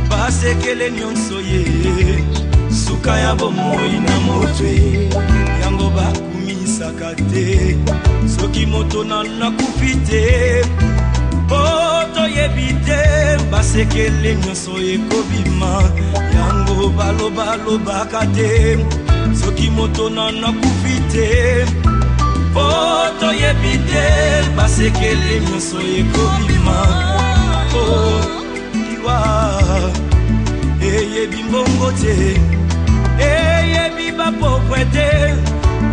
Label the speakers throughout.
Speaker 1: basekele nyonso ye suka ya bomoi na motwe yango bakumisaka te soki moto nakufi te po toyebi te basekele nyonso ekobima yango balobaka te soki moto nakufi te po toyebi te basekele nyonso ekobima eyebi mbongo te eyebi bapokwe te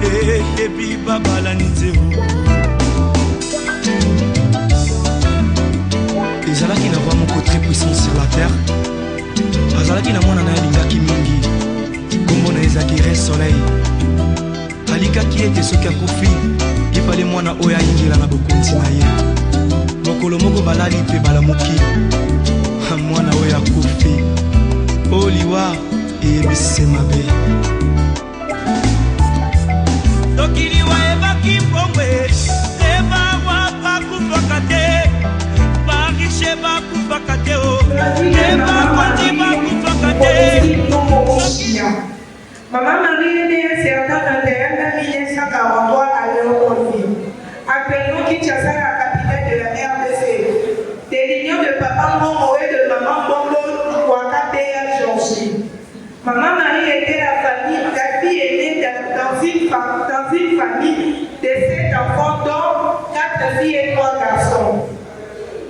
Speaker 1: eyebi babalani te ezalaki na vraiment très puissant sur la terre azalaki na mwana na ye alingaki mingi kombo na ezalaki re soleil alikaki ete soki akufi ifale mwana oyo ayingela na bokonzi na ye mokolo moko balali mpe balamuki mwana oyo akufi oliwa eyebisi mabe soki liwa ebaki mbongwe ebawa bakufaka te barishe bakufaka te ebakonzi bakufaka te.
Speaker 2: Maman Marie est née un certain 21 1943 à Léopoldville. Actuellement, Kinshasa est la capitale de la RDC. Des lignes de papa Momo et de maman Bongo Wakate à Georgie. Maman Marie était la fille aînée dans une famille de 7 enfants, dont 4 filles et 3 garçons.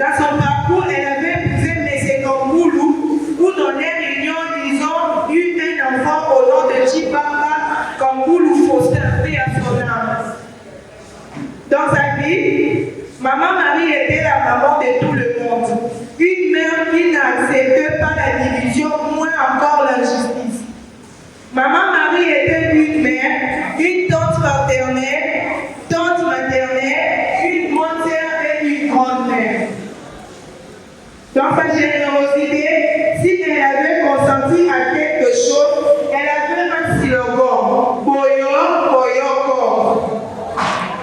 Speaker 2: Dans son parcours, elle avait épousé M. Kamboulou, où dans les réunions, ils ont eu un enfant au nom de Chibamba Kamboulou Faustin, paix à son âme. Dans sa vie, Maman Marie était la maman de tout le monde. Une mère qui n'acceptait pas la division, moins encore la justice. Maman Marie était une mère, une tante paternelle, tante maternelle, une grande sœur et une grande-mère. Dans sa générosité, si elle avait consenti à quelque chose, elle avait un slogan, Boyo, Boyo, Kor.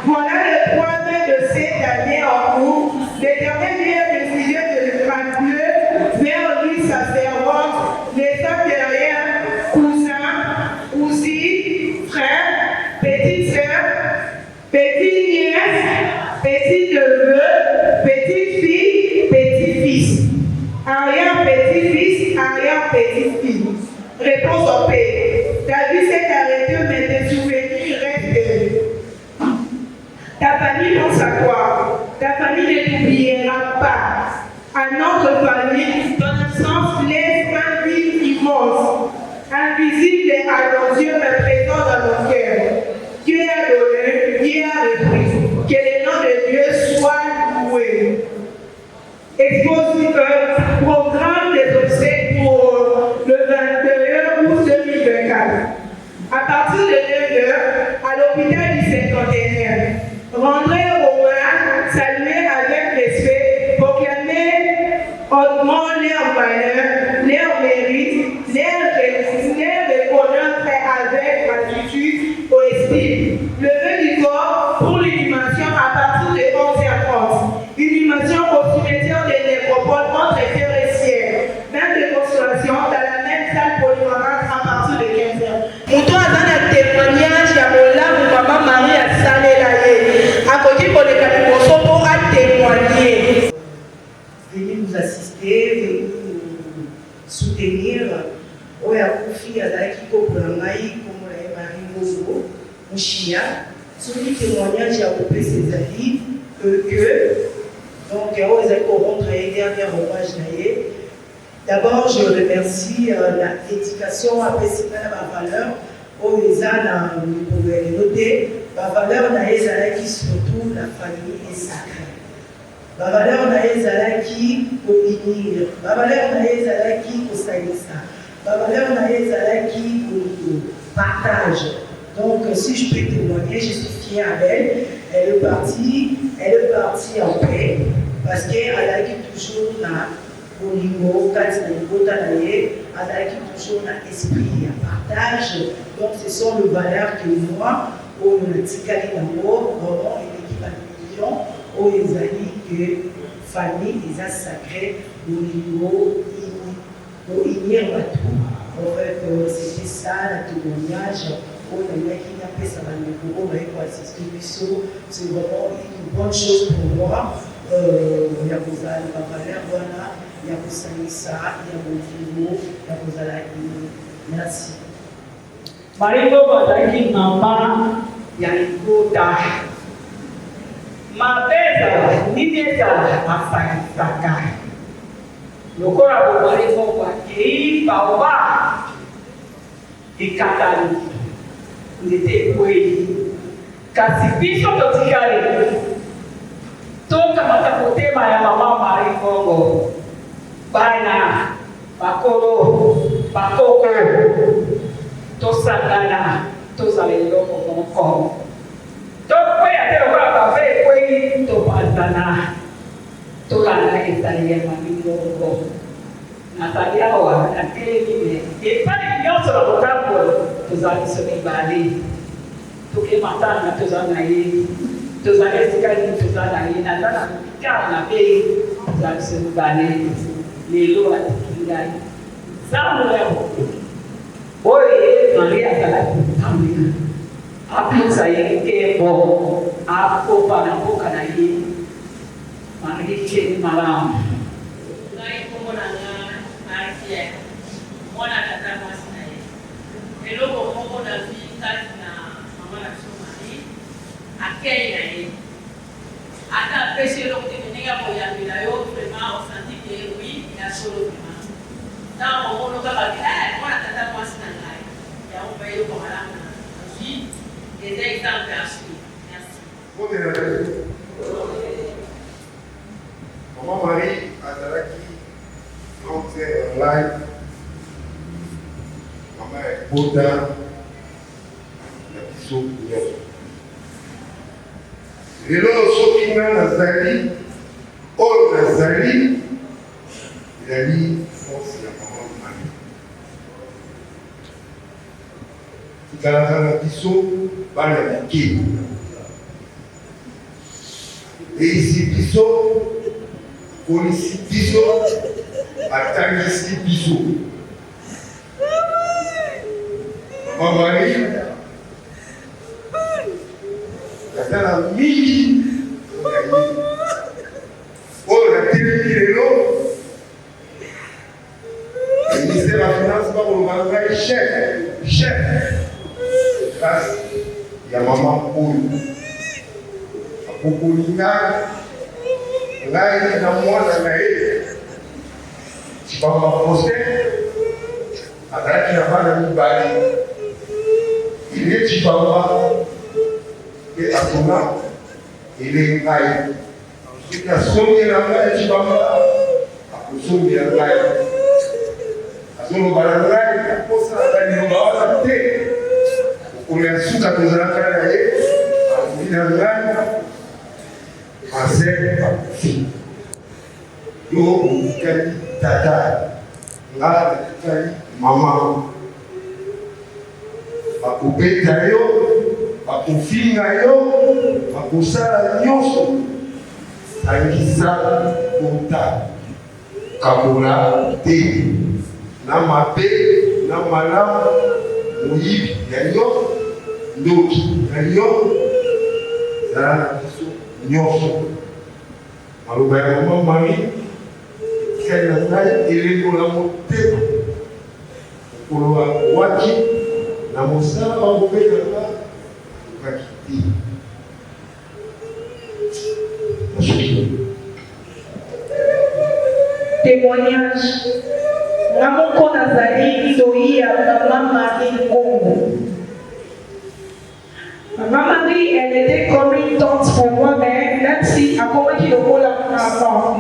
Speaker 2: Voilà le 3 mai de cette année en cours, l'Éternel vient décider de le traduire vers lui sa servante, laissant derrière cousin, cousine, frère, petite sœur, petite nièce, petit neveu, petite fille, petit fils, arrière-petit-fils, arrière-petite-fille. Réponse au Père. Ta vie s'est arrêtée, mais tes souvenirs restent. Ta famille pense à quoi? Ta famille ne t'oubliera pas. À notre famille, dans le sens, laisse un vide immense, invisible à nos yeux, mais présent dans nos cœurs. Dieu a donné, Dieu a repris. Que le nom de Dieu soit loué. Programme des obsèques pour le 21 août 2024. À partir de 9h, à l'hôpital du cinquantenaire, rendrez hommage, saluer avec respect, proclamer hautement leur valeur, leur mérite, leur reconnaître avec gratitude ou estime. Lever du corps pour l'inhumation à partir de 11h30. Inhumation au cimetière des nécropoles entre terre et ciel. Même de consolation dans la même salle polyvalente à partir de 15h. Mouton a donné un témoignage à mon maman Marie a salé la haie. À côté pour les Kalimoso pour témoigner.
Speaker 3: Venez nous assister, venez nous soutenir. Oya Koufi Azaki Kokulangaï, comme Marie Bozo, Mouchia. Celui témoignage à Opé Césari, que donc, d'abord, je remercie l'éducation après ma valeur, au Ezana, vous pouvez noter, ma valeur qui surtout la famille est sacrée. Ma valeur qui pour unir, ma valeur qui pour salissa, ma valeur qui pour partage. Donc, si je peux témoigner, je suis fière d'elle. Elle est partie en paix parce qu'elle a toujours au niveau, elle a toujours un esprit à partage. Donc, ce sont les valeurs que moi, au Ticali d'amour, vraiment une équipe à division, au Ezali, que famille, ils ont sacré au niveau inir tout. En fait, c'était ça, le témoignage. On a qui n'a pas ça, on va assister c'est vraiment une bonne chose pour moi. Il y a besoin de la valeur, voilà. Il y a besoin de ça, il y a besoin de il y a besoin de merci.
Speaker 4: Mariko bataki mama ya ikota. Mabeza nideta afakitaka. Lokora bobariko kwa kei baoba ikatali. Ndete kweli. Kasi biso totikali. Toka matakotema ya mama Mariko. Bana, bakolo, bakoko. Tosangana, tozalelo moko. Tokwe atero kwa babe kwe topatana. Tolana italia mamingo. Natalia wa nakeli e pale nyonso la botambo tozali somi bali. Toke matana tozana yi. Tozali sikali tozana yi natana kana be tozali somi bali. Lelo atikingai. Zamu leo. Oi, Maria kala tamia. Apinsa yake bo. Apo pana boka na yi. Maria kini malam.
Speaker 5: Ngai komona nga Maria. Mwana tata mwasi na ye. Eloko moko na vi kati na mama na biso Marie. Akei na ye. Ata pesi eloko te menenga boyambela yo vraiment osenti que oui, il a solo vraiment. Dans mon kaka mwana tata mwasi na ngai. Ya umbe yo kwa malama na vie des exemples à suivre. Merci.
Speaker 6: Maman Marie azalaki entière en live. Maman ekota na biso nyonso. Lelo soki nga nazali oyo nazali ezali force ya Maman Marie. Tikalaka na biso bana mike. Eisi biso polisi biso atangisi biso. Maman Marie atala mingi oyo natelemi lelo ministère ya finance bakoloba ngai chef kasi ya mama oyo akokoli ngai na mwana na ye cibamba poste azalaki na bana mibali ile cibamba e atona ele ngai soki asombi na ngai cibamba akosombi na ngai azoloba na ngai mposa aliloba wana te okolo ya suka tozalaka na ye akomi na ngai Marcel Papi. Yo okikali tata. Nga okikali mama. Bakobeta yo, bakofinga yo, bakosala nyonso. Tangisa kota. Kabola te. Na mabe, na malamu, moyibi ya yo, ndoki ya yo. Zala na biso nyonso. Maloba ya Maman Marie etikali na ngai elengola motema okoloba waki na mosala bakobetaka okaki te.
Speaker 2: Témoignage. Nga moko nazali Zoï ya Maman Marie Congo. Maman Marie, elle était comme une tante pour moi, mais même si à comment il le rôle avant.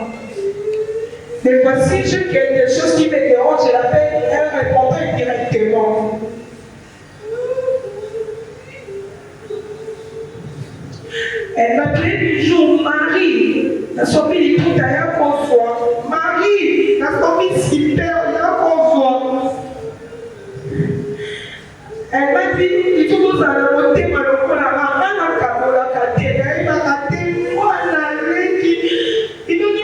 Speaker 2: Mais voici quelque chose qui me dérange, je l'appelle, elle répondait directement. Elle m'appelait du jour Marie. La sommée du tout à la conçoit. Marie, la sommée super, la conçoit. Elle m'a dit, il faut nous aller au thème, alors qu'on a un cadeau, la cadeau, il m'a dit, moi, on a dit, il nous dit,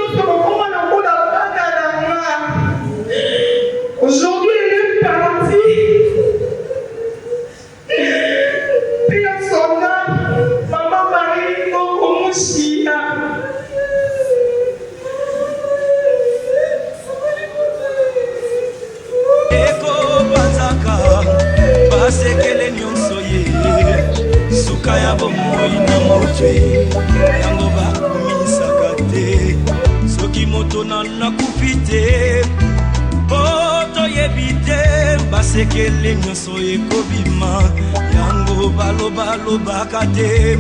Speaker 1: basekele nyonso ye suka ya bomoi na motwe yango bakumisaka te soki moto nakufi te po toyebi te basekele nyonso ekobima yango balobaka te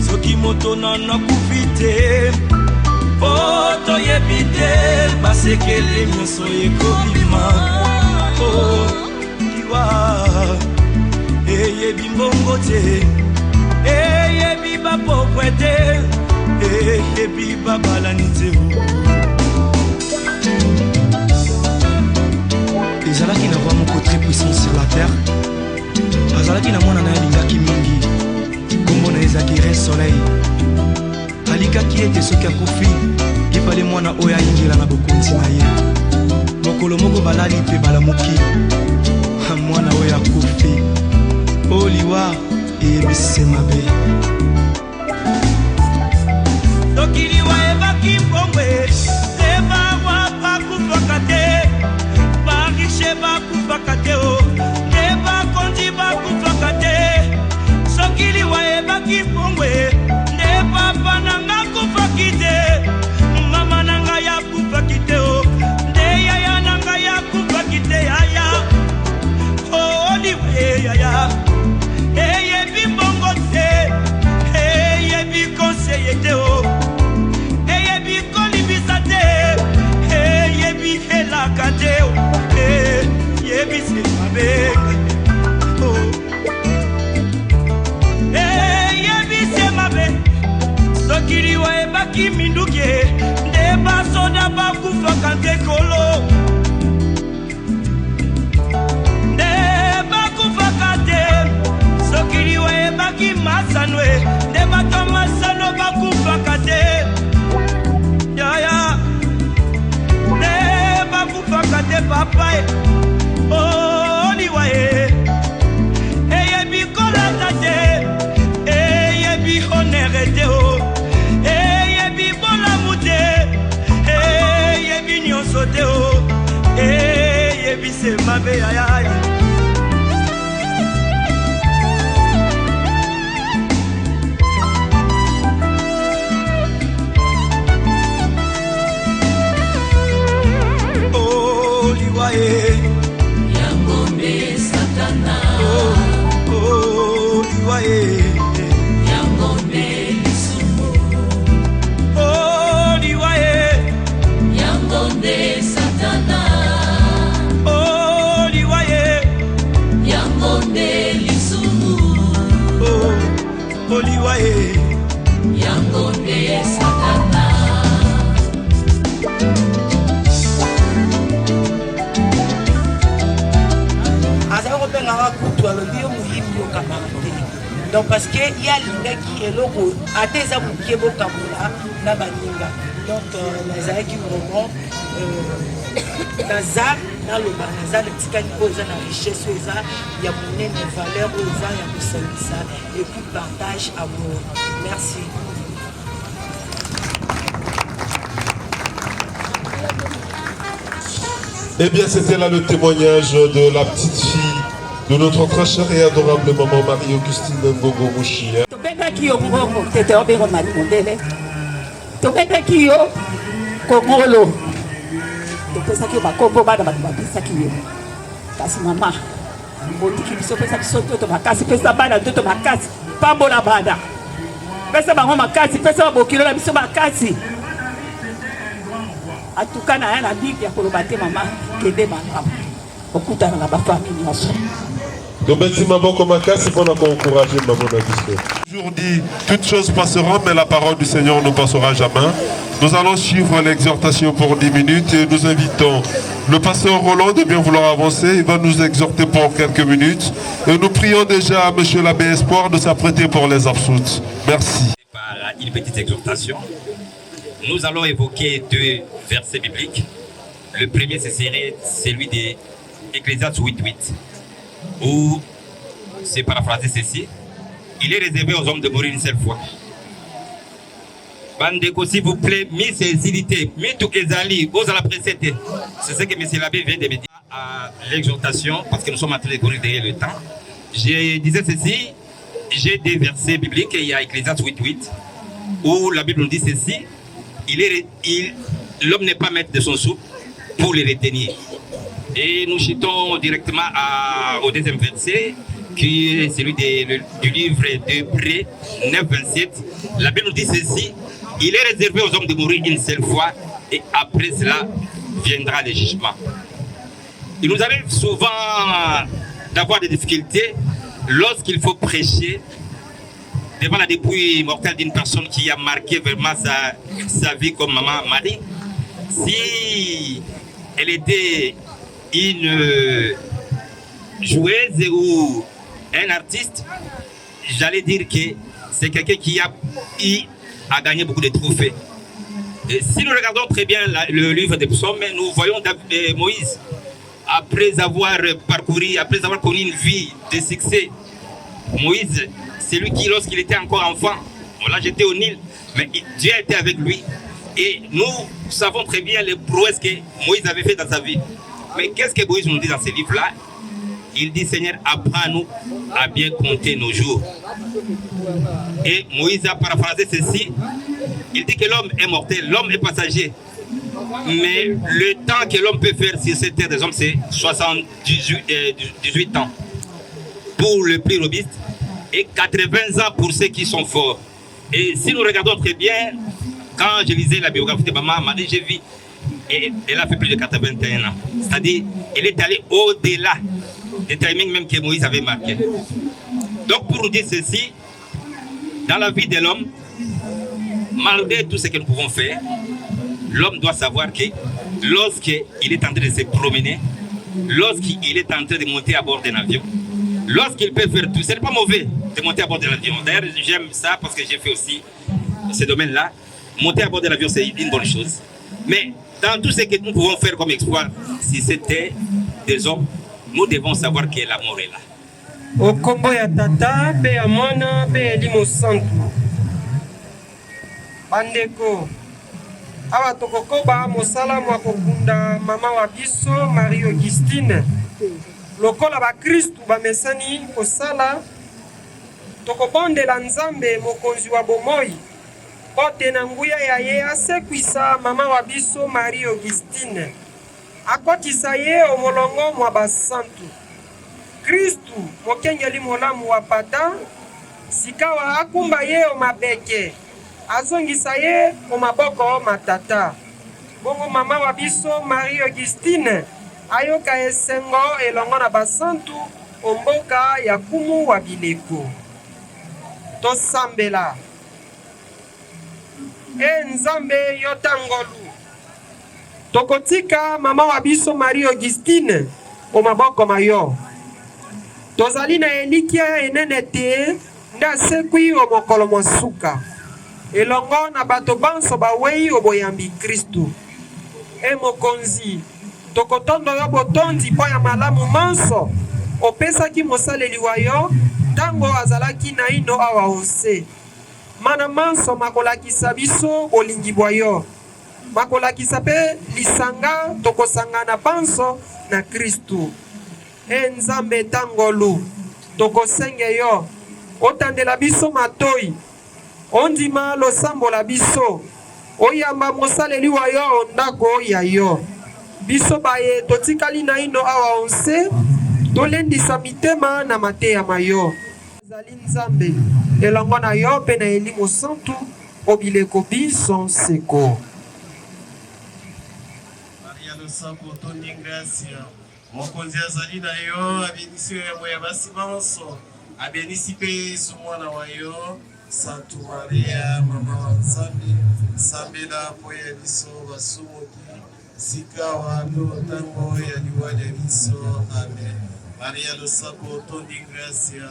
Speaker 1: soki moto nakufi te po toyebi te basekele nyonso ekobima liwa eyebi mbongo te eyebi bapokwe te eyebi babalani te ezalaki na roi moko très puissant sur la terre azalaki na mwana na ye alingaki mingi kombo na ezalaki re soleil alikaki ete soki akufi ifale mwana oyo ayingela na bokonzi na ye mokolo moko balali mpe balamuki mwana oyo akufi oliwa eyebisi mabe soki liwa ebaki mbongwe te bawa bakufaka te barishe bakufaka te o te bakonzi bakufaka te soki liwa ebaki mbongwe nde papa nanga kufaki te mama nanga yakufaki te o nde yaya nanga yakufaki te yaya oliwe yaya eyebi mbongo te eyebi konseye te o eyebi kolibisa te eyebi helaka te o eyebi semabe eyebi semabe soki liwa ebaki minduki nde basoda bakufaka te kolo soki liwa ebaki masano nde bato masano bakufaka te yaya nde bakufaka te papa liwa eyebi kolata te eyebi honere te o eyebi bolamu te eyebi nyonso te o eyebi semabe yaya
Speaker 7: Yangonde Satana Yangonde Lisumu Yangonde Satana Yangonde Lisumu Yangonde Satana
Speaker 3: donc parce que il y a l'ingaki et logo à des abouki bokabola na baninga donc nazaki vraiment naza na loba naza le tikani oza na richesse oza ya monene valeur oza ya kosalisa et puis partage amour merci.
Speaker 8: Eh bien, c'était là le témoignage de la petite fille de notre très chère et adorable maman Marie-Augustine Mbogo Mouchi.
Speaker 4: Tobengaki yo mbongo tete obero malimondele tobengaki yo kongolo topesaki yo bakombo bana bato bapesaki yo kasi mama botiki biso pesa biso toto makasi pesa bana toto makasi pambola bana pesa bango makasi pesa babokilo na biso makasi atuka na ya na bible ya koloba te mama kende bangambo okutana na bafamille nyonso.
Speaker 8: Aujourd'hui, toutes choses passeront, mais la parole du Seigneur ne passera jamais. Nous allons suivre l'exhortation pour 10 minutes et nous invitons le pasteur Roland de bien vouloir avancer. Il va nous exhorter pour quelques minutes. Et nous prions déjà à M. l'abbé Espoir de s'apprêter pour les absoutes. Merci.
Speaker 9: Par une petite exhortation, nous allons évoquer 2 versets bibliques. Le premier, ce serait celui d'Ecclésiaste 8:8. Où c'est paraphrasé ceci: il est réservé aux hommes de mourir une seule fois. Bandeko, s'il vous plaît, mi sensibilité, mi tout ezali, vous allez précéder. C'est ce que M. l'abbé vient de me dire à l'exhortation, parce que nous sommes en train de courir derrière le temps. Je disais ceci, j'ai des versets bibliques, il y a Ecclésiaste 8.8, où la Bible nous dit ceci, l'homme n'est pas maître de son soupe pour les retenir. Et nous chutons directement au deuxième verset, qui est celui du livre d'Hébreux 9.27. La Bible nous dit ceci, il est réservé aux hommes de mourir une seule fois, et après cela viendra le jugement. Il nous arrive souvent d'avoir des difficultés lorsqu'il faut prêcher devant la dépouille mortelle d'une personne qui a marqué vraiment sa vie comme maman Marie. Si elle était une joueuse ou un artiste, j'allais dire que c'est quelqu'un qui a gagné beaucoup de trophées. Et si nous regardons très bien le livre des psaumes, nous voyons Moïse, après avoir parcouru, après avoir connu une vie de succès. Moïse, c'est lui qui, lorsqu'il était encore enfant, on l'a jeté au Nil, mais Dieu était avec lui. Et nous savons très bien les prouesses que Moïse avait fait dans sa vie. Mais qu'est-ce que Moïse nous dit dans ce livre-là? Il dit, Seigneur, apprends-nous à bien compter nos jours. Et Moïse a paraphrasé ceci. Il dit que l'homme est mortel, l'homme est passager. Mais le temps que l'homme peut faire sur cette terre des hommes, c'est 18 ans pour le plus robuste et 80 ans pour ceux qui sont forts. Et si nous regardons très bien, quand je lisais la biographie de maman, j'ai vu, et elle a fait plus de 81 ans. C'est-à-dire, elle est allée au-delà des timings même que Moïse avait marqué. Donc pour nous dire ceci, dans la vie de l'homme, malgré tout ce que nous pouvons faire, l'homme doit savoir que lorsqu'il est en train de se promener, lorsqu'il est en train de monter à bord d'un avion, lorsqu'il peut faire tout, ce n'est pas mauvais de monter à bord d'un avion. D'ailleurs, j'aime ça parce que j'ai fait aussi ce domaine-là. Monter à bord d'un avion, c'est une bonne chose. Mais dans tout ce que nous pouvons faire comme exploit, si c'était des hommes, nous devons savoir que la mort est là.
Speaker 10: Au combo ya tata, pe ya mwana, pe ya limo santu. Bandeko. Awa tokokoba mosala mwa kokunda mama wa biso Marie Augustine. Lokola ba Kristu bamesani kosala tokobondela Nzambe mokonzi wa bomoi. Pote na nguya ya ye asekwisa mama wa biso Marie Augustine. Akotisa ye omolongo mwa basantu. Kristu mokengeli molamu wa pata sikawa akumba ye omabeke. Azongisa ye omaboko matata. Bongo mama wa biso Marie Augustine ayoka esengo elongo na basantu omboka ya kumu wa bileko. Tosambela. Nzambe yotangolu. Tokotika mama wa biso Marie Augustine omaboko mayo. Tozali na elikia enene te nda sekwi omokolo mosuka. Elongo na bato banso bawei oboyambi Kristu. Mokonzi, tokotondo yo botondi po ya malamu manso. Opesaki mosaleli wa yo, tango azalaki na ino awa ose. Mana manso makolakisa biso bolingi bwa yo. Makolakisa pe lisanga tokosangana banso na Kristu. Nzambe tangolu, tokosenge yo. Otandela biso matoi. Ondima losambo la biso. Oyamba mosaleli wa yo ndako ya yo. Biso baye totikali na ino awa onse. Tolendisa mitema na mateya mayo. Zali Nzambe. Elongo na yo pe na elimo santu. Obileko biso seko.
Speaker 11: Maria Losambo tondi gracia. Mokonzi azali na yo. Abenisi yo ya moya basi banso. Abenisi pe sumwana wa yo. Santu Maria, mama wa Nzambe, sambela po ya biso basumuki, sikawa tango ya liwa ya biso. Amen. Maria Losambo tondi gracia.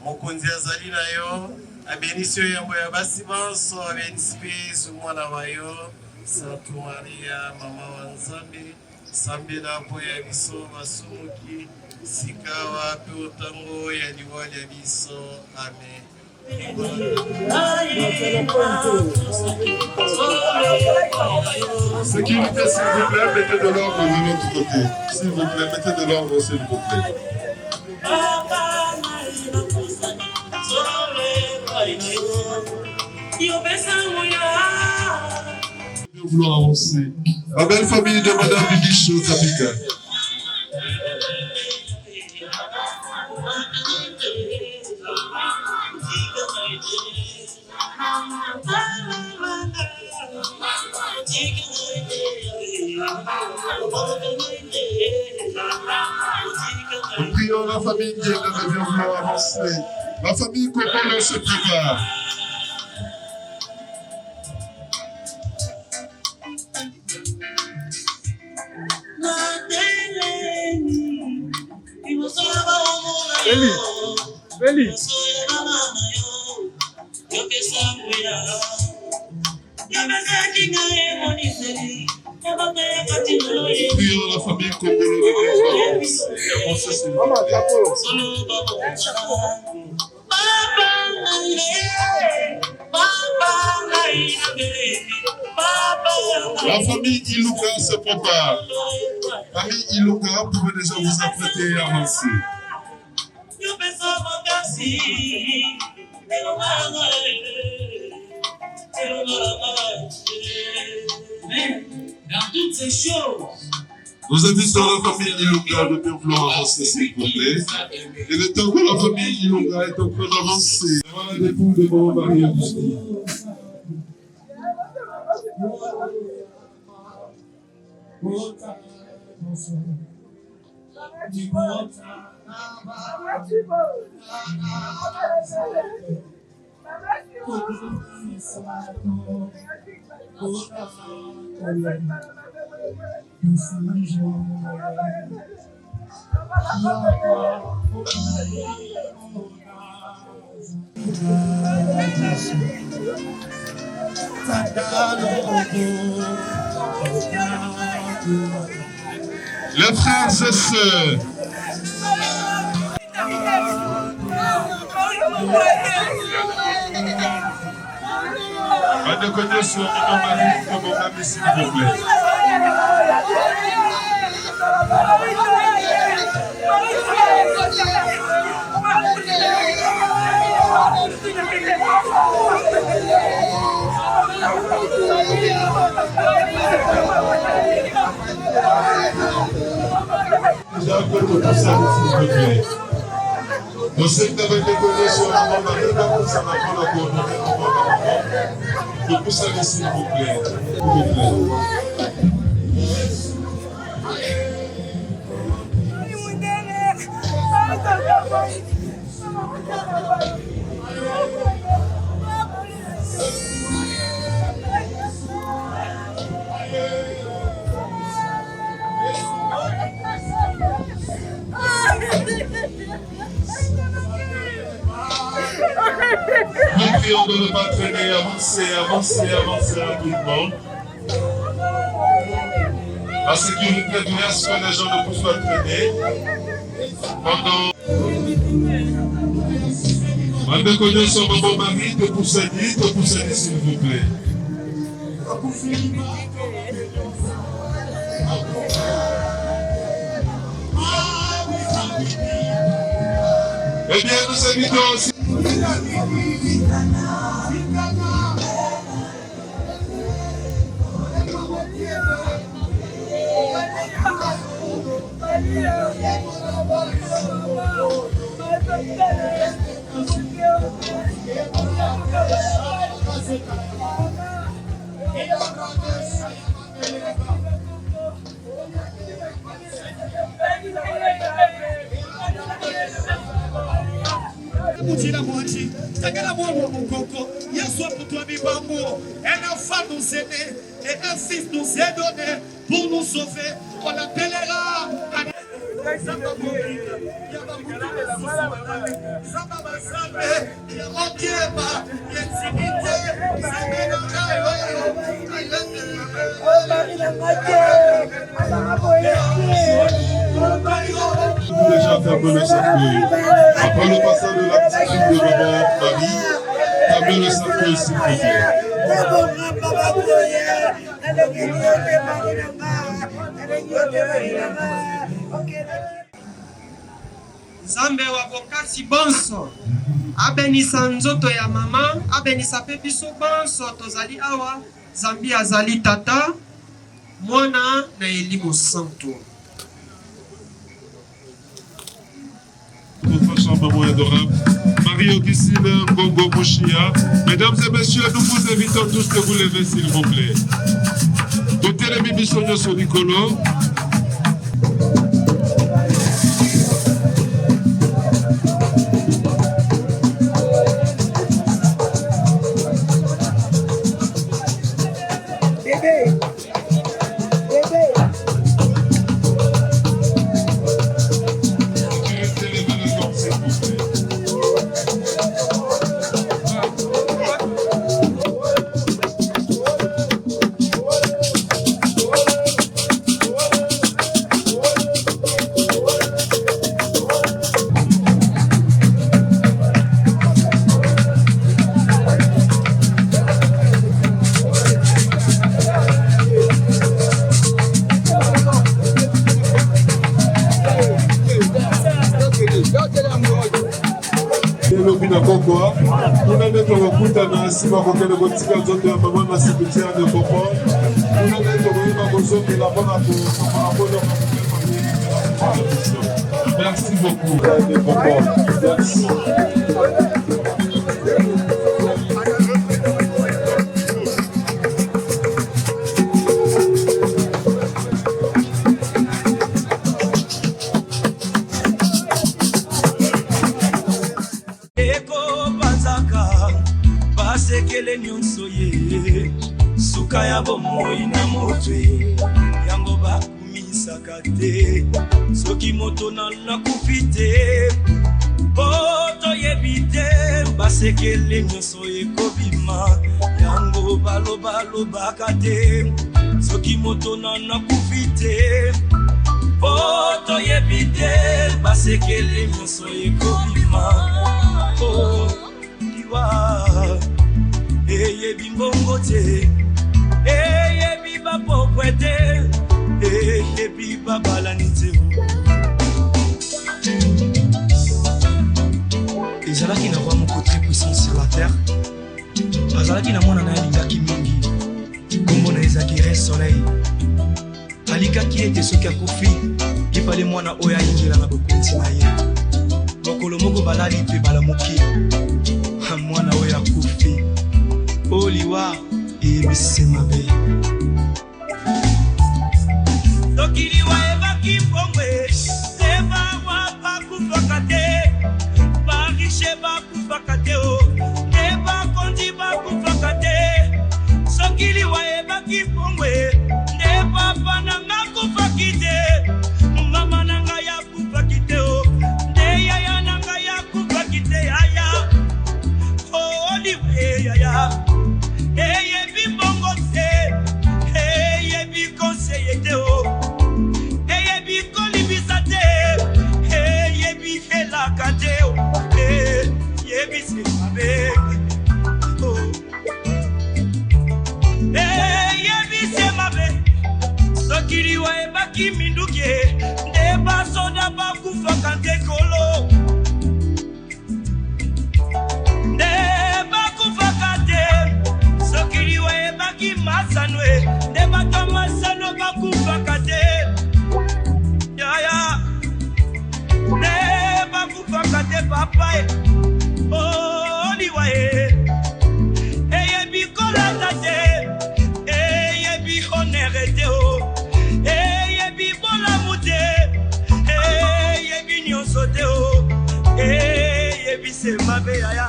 Speaker 11: Mokonzi azali na yo, abenisi yo yambo ya basi banso, abenisi pe sumwana wa yo. Santu Maria, mama wa Nzambe, sambela po ya biso basumuki, sikawa tango ya liwa ya biso. Amen.
Speaker 8: Sécurité, s'il vous plaît, mettez de l'ordre de l'autre côté. S'il vous plaît, mettez de l'ordre, s'il vous plaît. Vouloir avancer. La belle famille de Madame Bibiche Zabika. Nous prions la famille qui de bien vouloir avancer. La famille Kokolo se prépare.
Speaker 12: Feli.
Speaker 8: Prions la famille Kokolo de la famille Ilouka se prépare. Famille Ilouka, vous pouvez déjà vous apprêter et avancer.
Speaker 7: Mais dans toutes ces choses,
Speaker 8: Nous invitons la famille Ilouka de bien vouloir avancer, s'il vous plaît. Et le temps que la famille Ilouka est en train d'avancer, voilà l'époux de mon mari Augustin. Les frères et sœurs, de connaître sur mon mari, mon ami, s'il vous plaît. J'ai un peu de ça, s'il vous plaît. Je sais que tu avais déconné sur mon mari, donc ça va pas la coordonner au moment. Je peux saluer, s'il vous plaît. S'il vous plaît. Nous prions de ne pas traîner, avancer rapidement. La sécurité doit à ce que les gens ne puissent pas traîner. Pendant que nous sommes un bon mari, te poussez, s'il vous plaît. Eh bien, nous invitons aussi.
Speaker 13: Mutila mwachi, takela mwana mukoko, Yasua pour toi mi bambo, un enfant nous est né, et un fils nous est donné, pour nous sauver, on l'appellera.
Speaker 8: Déjà fermer le cercueil. Après le passage de l'activité de maman Marie, fermez le cercueil, s'il vous plaît.
Speaker 10: Nzambe wa bokasi bonso abenisa nzoto ya mama, abenisa pe biso bonso tozali awa, Zambi azali tata, mwana na Elimo Santo.
Speaker 8: Notre chambre moins adorable, Marie-Augustine Ngongo Mouchia. Mesdames et messieurs, nous vous invitons tous de vous lever, s'il vous plaît. Côté les Mibisonio sur Nicolo. Si ma coquille de boutique à zone de la maman n'a cimetière de Popon, on a été envoyé ma maison de la bonne à merci beaucoup, de Popon. Merci.
Speaker 12: Sekele nyonso ye suka ya bomoi na motwe yango bakumisaka te soki moto nakufi te poto yebi te basekele nyonso ekobima yango balobaka te soki moto nakufi te poto yebi te basekele nyonso ekobima oh diwa eye bimbongo te eye biba pokwete eye biba balanite
Speaker 1: ezalaki na roi moko très puissant sur la terre azalaki na mwana na ye alingaki mingi kombo na ezalaki re soleil alikaki ete soki akufi epale mwana oyo ayingela na bokonzi na ye mokolo moko balali mpe balamuki mwana oyo akufi Oliwa ebise mabe
Speaker 12: Tokiliwa ebaki pomwe Seba wapa kufakate Barishe bakufakate o Neba kondi bakufakate Sokiliwa ebaki pomwe Neba pananga kufakite Mama nanga ya kufakite o Ndeya ya nanga ya kufakite aya Oliwe ya Eye bi bongo te, eye bi conseiller te o, eye bi kolibisa te, eye bi helaka te o, eye bi se mabe, eye bi se mabe, sokiriwa ebaki minduke, neba soda bakufa kante kolo, neba kufa kante. Sokiriwa ebaki masanwe Nebaka masano bakufa kate Yaya Neba kufa kate papae Oh liwa Eye bi kolata te Eye bi honere te o Eye bi bola mute Eye bi nyonso te o Eye bi se mabe yaya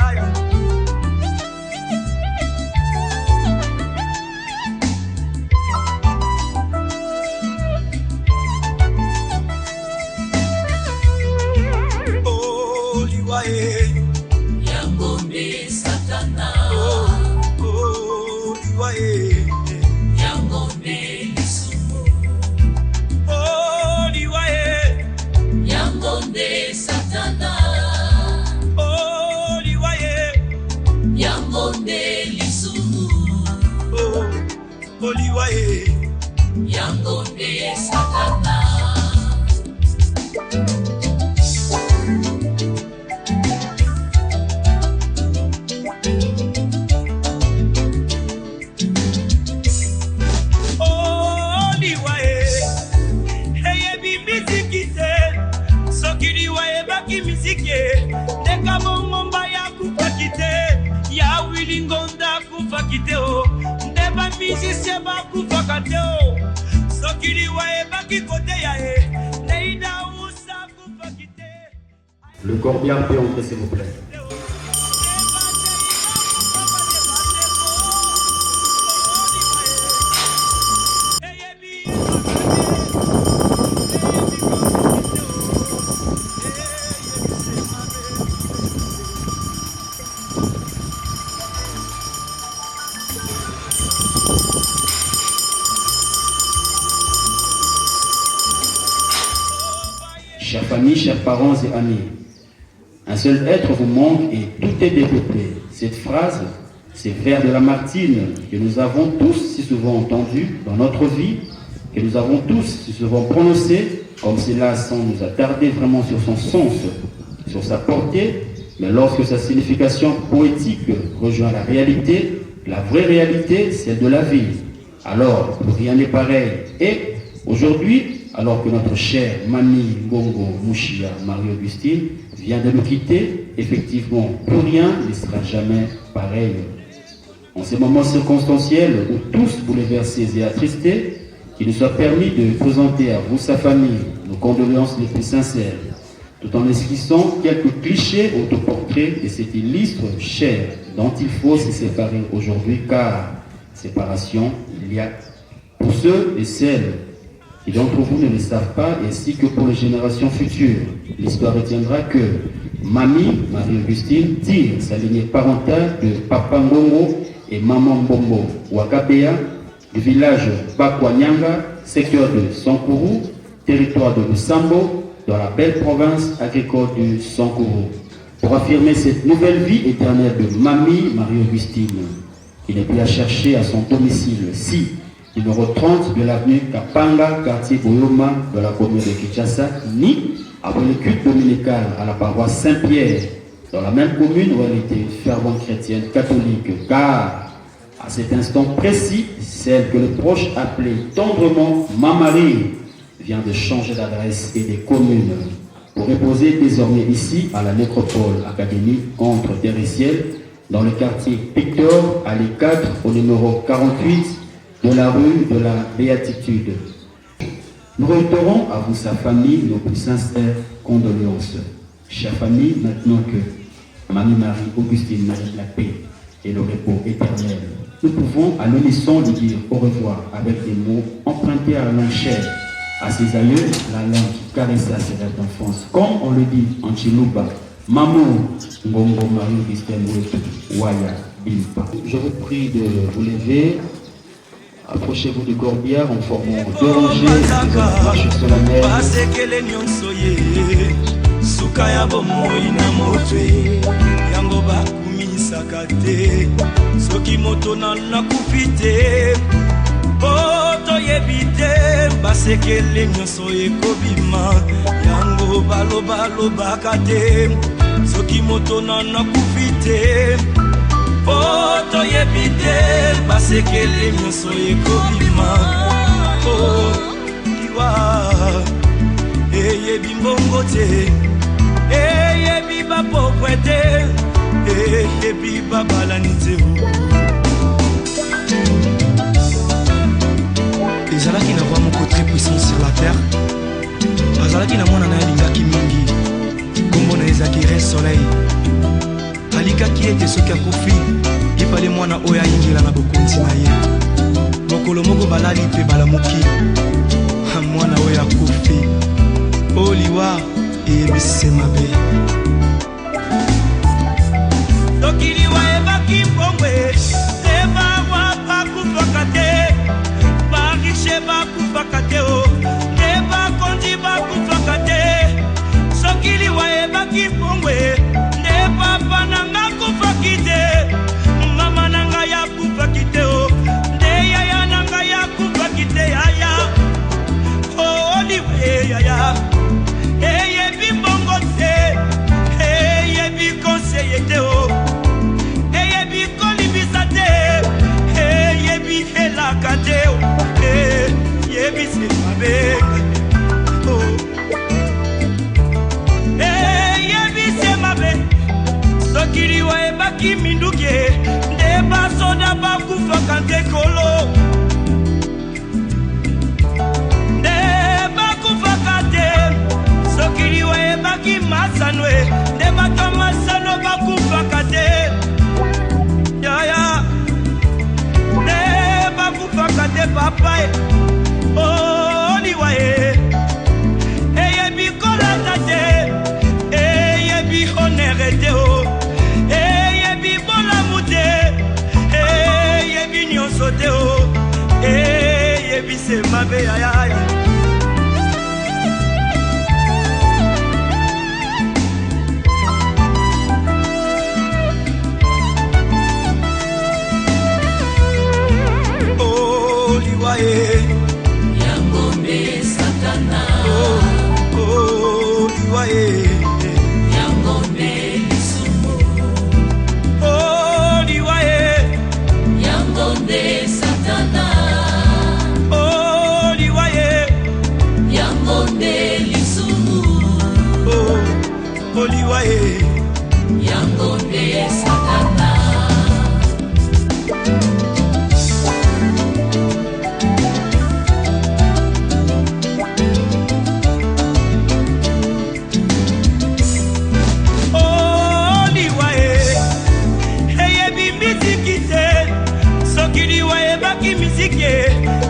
Speaker 7: Yangombe Satana
Speaker 12: liwaye
Speaker 7: Yangombe Lisumu
Speaker 12: liwaye
Speaker 7: Yangombe Satana
Speaker 12: liwaye
Speaker 7: Yangombe Lisumu
Speaker 12: liwaye
Speaker 7: Yangombe Satana
Speaker 12: bamusicien bakufaka te o soki liwa ebaki kote ya ye neida usa kufaki te.
Speaker 14: Le corbillard peut entrer s'il vous plaît. Chers familles, chers parents et amis, un seul être vous manque et tout est développé. Cette phrase, ces vers de Lamartine que nous avons tous si souvent entendus dans notre vie, que nous avons tous si souvent prononcés, comme cela sans nous attarder vraiment sur son sens, sur sa portée, mais lorsque sa signification poétique rejoint la réalité, la vraie réalité, celle de la vie, alors plus rien n'est pareil. Et aujourd'hui, alors que notre chère Mamie Ngongo Mouchia Marie-Augustine vient de nous quitter, effectivement, plus rien ne sera jamais pareil. En ces moments circonstanciels où tous bouleversés et attristés, qu'il nous soit permis de présenter à vous, sa famille, nos condoléances les plus sincères, tout en esquissant quelques clichés autoportraits de cet illustre cher dont il faut se séparer aujourd'hui, car séparation, il y a pour ceux et celles qui d'entre vous ne le savent pas, ainsi que pour les générations futures. L'histoire retiendra que Mamie Marie-Augustine tire sa lignée parentale de Papa Ngongo et Maman Mbombo Wakabea du village Bakwanyanga, secteur de Sankourou, territoire de Lusambo, dans la belle province agricole du Sankourou, pour affirmer cette nouvelle vie éternelle de Mamie Marie-Augustine, qui n'est plus à chercher à son domicile, si numéro 30 de l'avenue Kapanga, quartier Boyoma, de la commune de Kinshasa, ni après le culte dominical à la paroisse Saint-Pierre, dans la même commune où elle était une fervente chrétienne catholique, car à cet instant précis, celle que le proche appelait tendrement Mamari vient de changer d'adresse et des communes pour reposer désormais ici à la nécropole académique entre terre et ciel, dans le quartier Pictor, à l'E4, au numéro 48 de la rue de la Béatitude. Nous réitérons à vous, sa famille, nos plus sincères condoléances. Chère famille, maintenant que Mamie Marie-Augustine mérite la paix et le repos éternel, nous pouvons à l'unisson lui dire au revoir avec des mots empruntés à la langue chère, à ses aïeux, la langue qui caressa ses rêves d'enfance. Comme on le dit en Chiluba, Maman Ngongo Marie-Augustine Waya Bilpa. Je vous prie de vous lever. Approchez-vous du corbillard en formant deux rangées de marche sur la mer.
Speaker 12: Basekele nyonso ye suka ya bomoi na motwe yango bakumisaka te soki moto nakufi te toyebi te basekele nyonso ekobima yango balobalobaka te soki moto nakufi te toyebi te basekele nyonso ekobima liwa eyebi mbongo te eyebi bapokwe te eyebi babalani te.
Speaker 1: ezalaki na roi moko très puissant sur la terre, azalaki na mwana na ye alingaki mingi, kombo na ezalaki Re Soleil. Alikaki ete soki akofi epale mwana oyo ayingela na bokonzi na ye, mokolo moko balali mpe balamuki mwana oyo akofi o liwa eyebisi mabe.
Speaker 12: Soki liwa ebaki mbongwe ebawa bakufaka te, barishe bakufaka te o ebakondi bakufaka te. Soki liwa ebaki mbongwe papa nanga kufaki te, mama nanga ya kufaki te o nde yaya nanga ya kufaki te yaya o liwe yaya eyebi mbongo te eyebi konseye te o eyebi kolibisa te eyebi helaka te o eyebi se mabe eyebi se mabe. Soki liwa ebaki minduke nde basoda bakufaka nte kolo mabe ayaya oh liwaye
Speaker 15: Yangombe Satana
Speaker 12: oh liwaye
Speaker 15: Yangombe Lisumu
Speaker 12: oh liwaye
Speaker 15: Yangombe Satana
Speaker 12: oh liwaye
Speaker 15: Yangombe Lisumu
Speaker 12: oh liwaye
Speaker 15: Yangombe Satana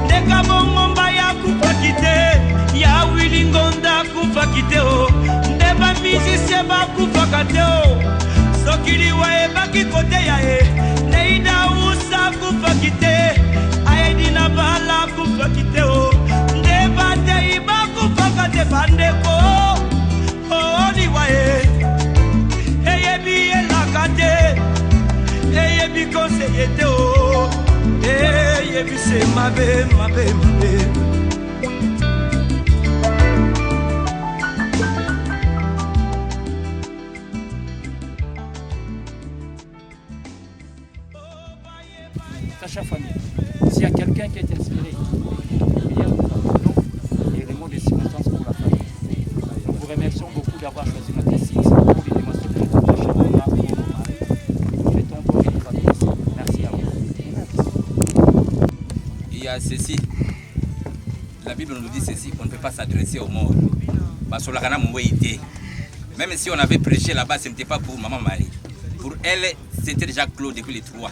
Speaker 12: ndeka bongomba ya kupakite ya wilingonda kupakite o ndeba musicien bakufaka te o soki liwa ebaki kote ya ye neida usa kupakite ayedi na bala kupakite o ndeba tei bakufaka te bandeko o liwa ye eyebi elaka te eyebi konseye te o eyebise mabe mabe mabe
Speaker 16: Chère famille, s'il y a quelqu'un qui est inspiré, et les mots de circonstance pour la famille. Nous vous remercions beaucoup d'avoir choisi notre site pour les démonstrer de notre cher Mama pour vos maris. Faites-on pour les familles. Merci à vous.
Speaker 9: Il y a ceci. La Bible nous dit ceci, qu'on ne peut pas s'adresser aux morts. Même si on avait prêché là-bas, ce n'était pas pour Maman Marie. Pour elle, c'était déjà clos depuis les 3.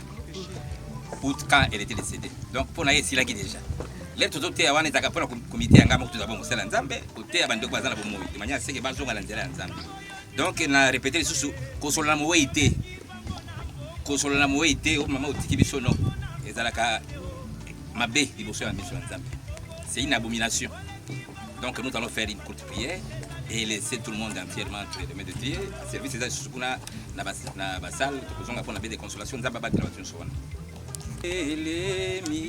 Speaker 9: Quand elle était décédée. Donc pour naïe c'est là qui déjà. Les tout autres awana za kapona comité anga moko tuzaba musala nzambe ote abande kwa zana bomoyi de manière c'est que bazonga la nzela nzambe. Donc na répéter susu kosola na moite. Kosola na moite o mama otiki biso no. Ezalaka mabe liboso ya mission nzambe. C'est une abomination. Donc nous allons faire une courte prière et laisser tout le monde entièrement entre les mains de Dieu. Service des sukuna na basal tozonga pour na be de consolation nzamba ba de la mission. Elemi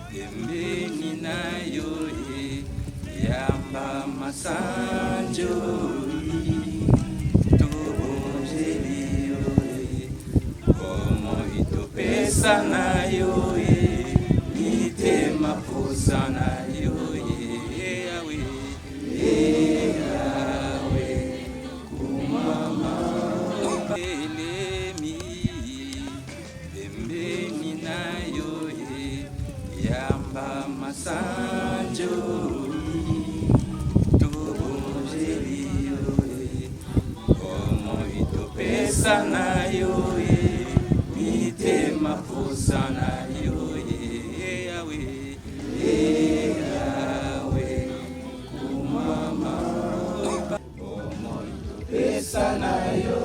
Speaker 9: dembeni na yo yamba masanjo tubonjeli yo como itopesa na yo mitema posa na yo yawe yawe kumama yamba masanjo tubonjeli yo como itopesa na yo mitema posa na yo yawe yawe kumama como itopesa na yo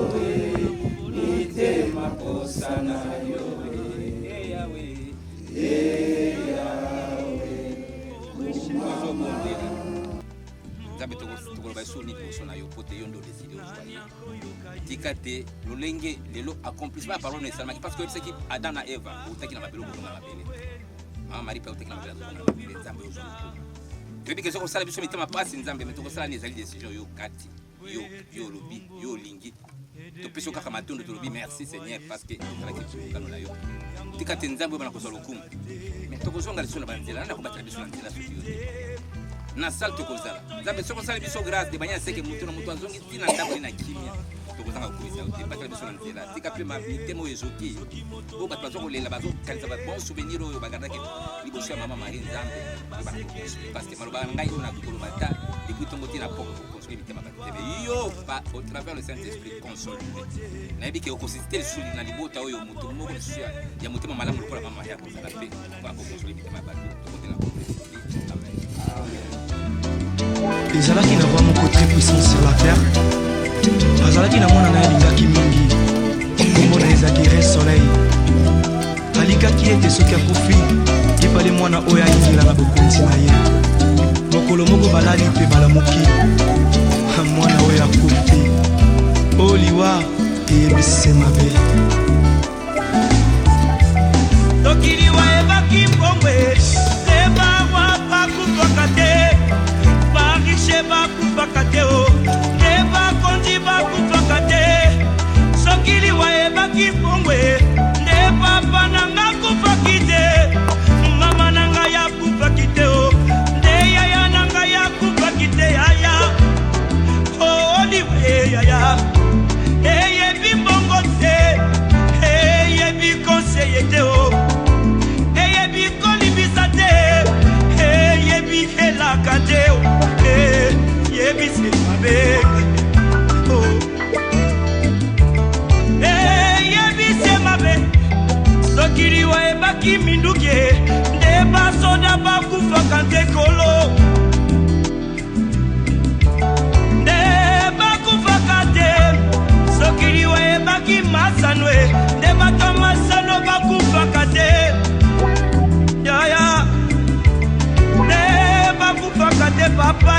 Speaker 9: mitema posa na yo yawe nzambe tokoloba so nini liboso na yo po te yo nde odeside ozwa tika te lolenge lelo accomplissement ya parole esalamaki parce que oyebisaki adam na eva otaki na mabele okozonga na mabele mama mari mpe otaki na mabele azonga na mabele nzambe ozwa toyebi ke soki osala biso mitema pasi nzambe me tokosala ni ezali décision yo kati yo olobi yo olingi topesi yo kaka matondo tolobi merci seigneur parce que ozalaki bokano na yo tika te nzambe oyebana kozwa lokumu me tokozonga liso na banzela nanda kobatela biso na nzela soki yo na sale tokozala nzambe soki osala biso grâce de banya seke moto na moto azongi ntina ndako na kimia tokozanga kokomisa yo te batela biso na nzela tika mpe mitema oyo ezoki oyo bato baza kolela bazokanisa babon souvenir oyo bagardaki liboso ya mama marie nzambe parce que maloba ngai oyo nakoloba ta depuis ntongo te na poko kokonsole mitema bato te me yo au travers le saint esprit console nayebi ke okosisite lisusu na libota oyo moto moko lisusu ya motema malamu lokola mama marie akozala mpe akokonsole mitema ya bato tokotela amen.
Speaker 1: ezalaki na roi moko très puissant sur la terre azalaki na mwana na ye alingaki mingi kombo na ezalaki re soleil alikaki ete soki akofi lipale mwana oyo ayingela na bokonzi na ye mokolo moko balali mpe balamuki mwana oyo akofi oyo liwa eyebisise mabe
Speaker 12: soki liwa ebaki mbongwe te barwa bakufaka te bariche bakufaka te o te bakonzi bakufaka te soki liwa ebaki mbongwe nde papa nanga kufaki te mama nanga yakufaki te o nde yaya nanga yakufaki te yaya o liwa yaya eyebi mbongo te eyebi konseye te o eyebi kolibisa te eyebi helaka te o eyebi se mabe eyebi se mabe soki liwa ebaki minduki nde basoda bakufaka nte kolo nde bakufaka te soki liwa ebaki masano nde bato masano bakufaka te yaya nde bakufaka te papa